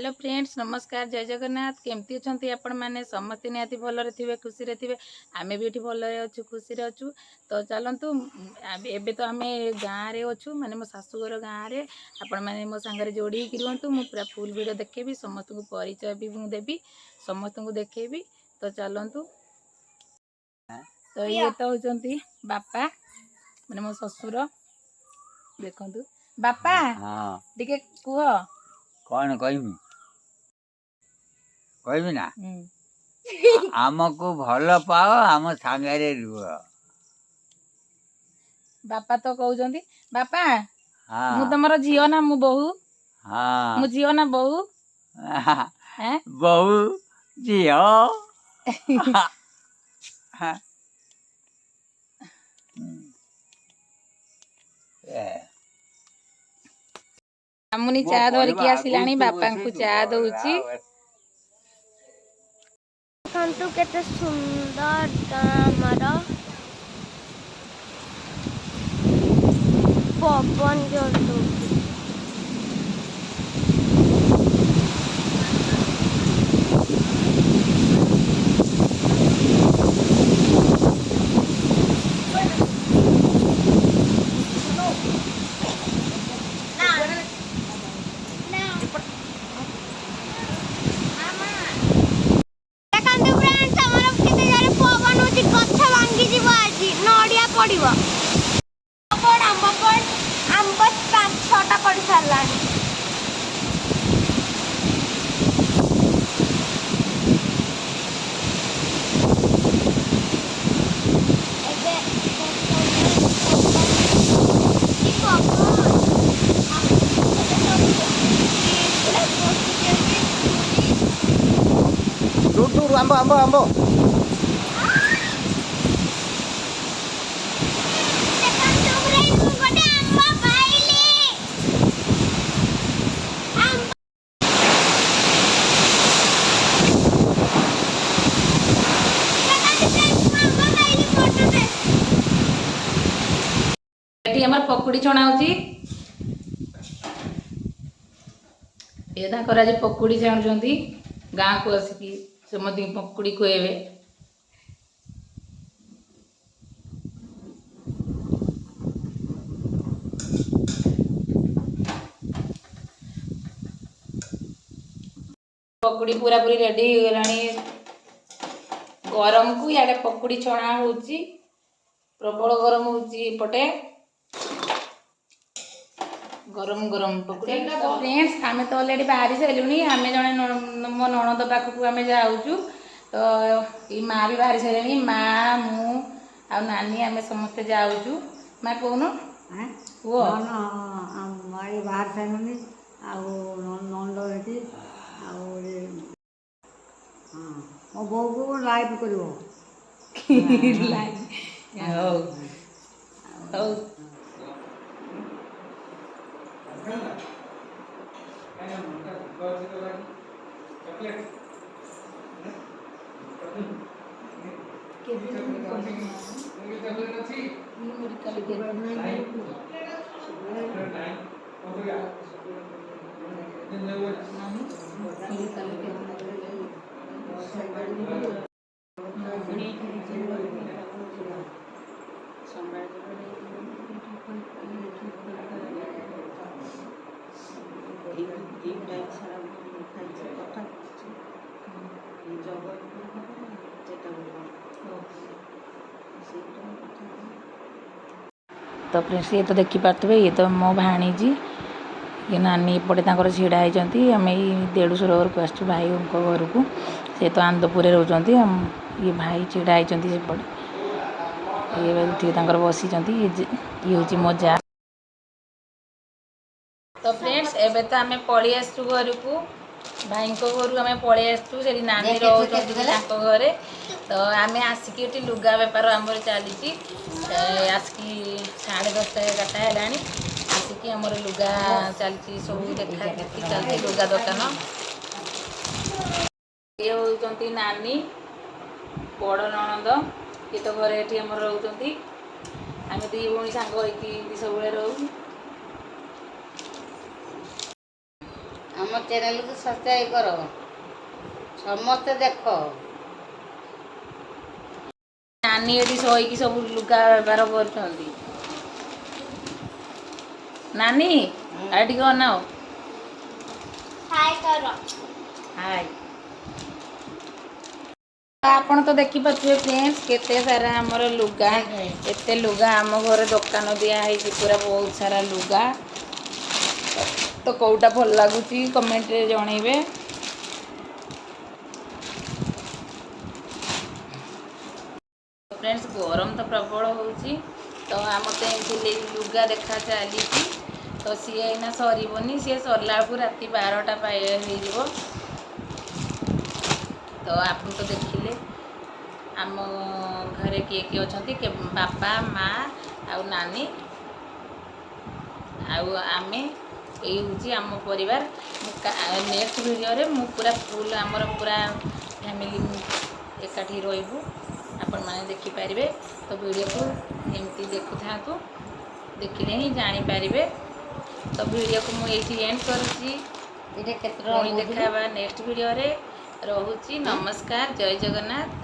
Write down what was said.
Hello friends नमस्कार जय जगन्नाथ केमती अच्छा आपण मैंने समस्ते निहाती भलरे थे खुशी रे थे आम भी ये भलरे अच्छु खुशी अच्छु तो चलतु एबे तो आम गाँव रे अच्छु माने मो शाशुघर गाँव रे आपण मैंने मो सांगे जोड़ी रुहतु मु पूरा फुल वीडियो देखेबी समस्त को परिचय भी मुझे देवी समस्त को देखेबी तो चलतु तो ये तो होचंती बापा माने मो ससुर देखंतु बापा हाँ टिके कुह कौन कहबी ना आमको भल पाओ आम सांगे रुह। बापा तो कहउचंती बापा हाँ मु तमरो झियो ना मु बहु हाँ मु झियो ना बहु हैं बहु झियो मुनी चा धरिकी आसिलानी बापा को चा दउची देखु केते सुंदर गामर पवन जोड़ू पड़ो आंब 5-6टा पड़ सारा आंब आंब आंब पकुड़ी छणा होची ये ताकर आज पकुड़ी छाणुचंती गाँ को आसिकी से मते पकुड़ी खुएबे पकुड़ी पूरा पूरी रेडी हो गलानी गरम को याडे पकुड़ी छणा होची प्रबल गरम होची पटे गरम गरम पकुड़ी तो फ्रेंड्स आम तो ऑलरेडी बाहरी सारूनी आम जड़े मो नणद पाखक आम जाऊँ तो ये माँ भी बाहरी सारे माँ मु आ नानी आम समस्ते जाऊँ माँ कौन वो बाहर सारूनी नंद ये मो बो को लाइव कर तो फ्रेंड्स ये तो देखी पारे ये तो मो भाणीजी ये नानी एपटे छिड़ा होती आम देढ़शुर घर को आसु भाई घर को से तो आनंदपुर रोचते ये भाई छिड़ा होती सेपटे ये बसी ये हूँ मो जा तो फ्रेंड्स एबे तो आम पलि आसु घर को भाई घर आम पलि आसु से नानी घरे तो आम आसिक लुगा बेपार आमर चली आसिक 10:30 है आसिक आमर लुगा चलती सब देखा देखी चलती लुगा दुकान ये होती नानी बड़ नणंद ये तो घरे ये रोच आम दी भौणी सांग सब रोऊ आम ଆମ ଚ୍ୟାନେଲକୁ ସବସ୍କ୍ରାଇବ୍ କର, ସମସ୍ତେ ଦେଖ। ନାନୀ ଏଠି ଶୋଇକି ସବୁ ଲୁଗା ବେପାର କରୁଛନ୍ତି। ନାନୀ ଆଉ ଟିକେ ଅନାଅ। ହାଇ କର। ହାय। ଆପଣ ତ ଦେଖିପାରୁଥିବେ ଫ୍ରେଣ୍ଡସ୍ କେତେ ସାରା ଆମର ଲୁଗା, ଏତେ ଲୁଗା ଆମ ଘରେ ଦୋକାନ ଦିଆ ହେଇଛି ପୁରା ବହୁତ ସାରା ଲୁଗା। ତ କେଉଁଟା ଭଲ ଲାଗୁଛି କମେଣ୍ଟରେ ଜଣେଇବେ। ଫ୍ରେଣ୍ଡସ୍ ଗରମ ତ ପ୍ରବଳ ହେଉଛି, ତ ଆମର ତ ଏମିତି ଲୁଗା ଦେଖା ଚାଲିଛି। ତ ସିଏ ଏଇନା ସରିବନି, ସିଏ ସରିଲା ବେଳକୁ ରାତି 12ଟା ହେଇଯିବ। ତ ଆପଣ ତ ଦେଖିଲେ ଆମ ଘରେ କିଏ କିଏ ଅଛନ୍ତି, ବାପା ମା ଆଉ ନାନୀ ଆଉ ଆମେ, ଏଇ ହେଉଛି ଆମ ପରିବାର। ନେକ୍ସଟ ଭିଡ଼ିଓରେ ମୁଁ ପୁରା ଫୁଲ୍ ଆମର ପୁରା ଫ୍ୟାମିଲି ଏକାଠି ରହିବୁ, ଆପଣମାନେ ଦେଖିପାରିବେ। ତ ଭିଡ଼ିଓକୁ ଏମିତି ଦେଖୁଥାନ୍ତୁ, ଦେଖିଲେ ହିଁ ଜାଣିପାରିବେ। ତ ଭିଡ଼ିଓକୁ ମୁଁ ଏଇଠି ଏଣ୍ଡ କରୁଛି। ଏଇଟା କେତେ ପୁଣି ଟଙ୍କା ଦେଖା ହେବା ନେକ୍ସଟ ଭିଡ଼ିଓରେ। ରହୁଛି, ନମସ୍କାର, ଜୟ ଜଗନ୍ନାଥ।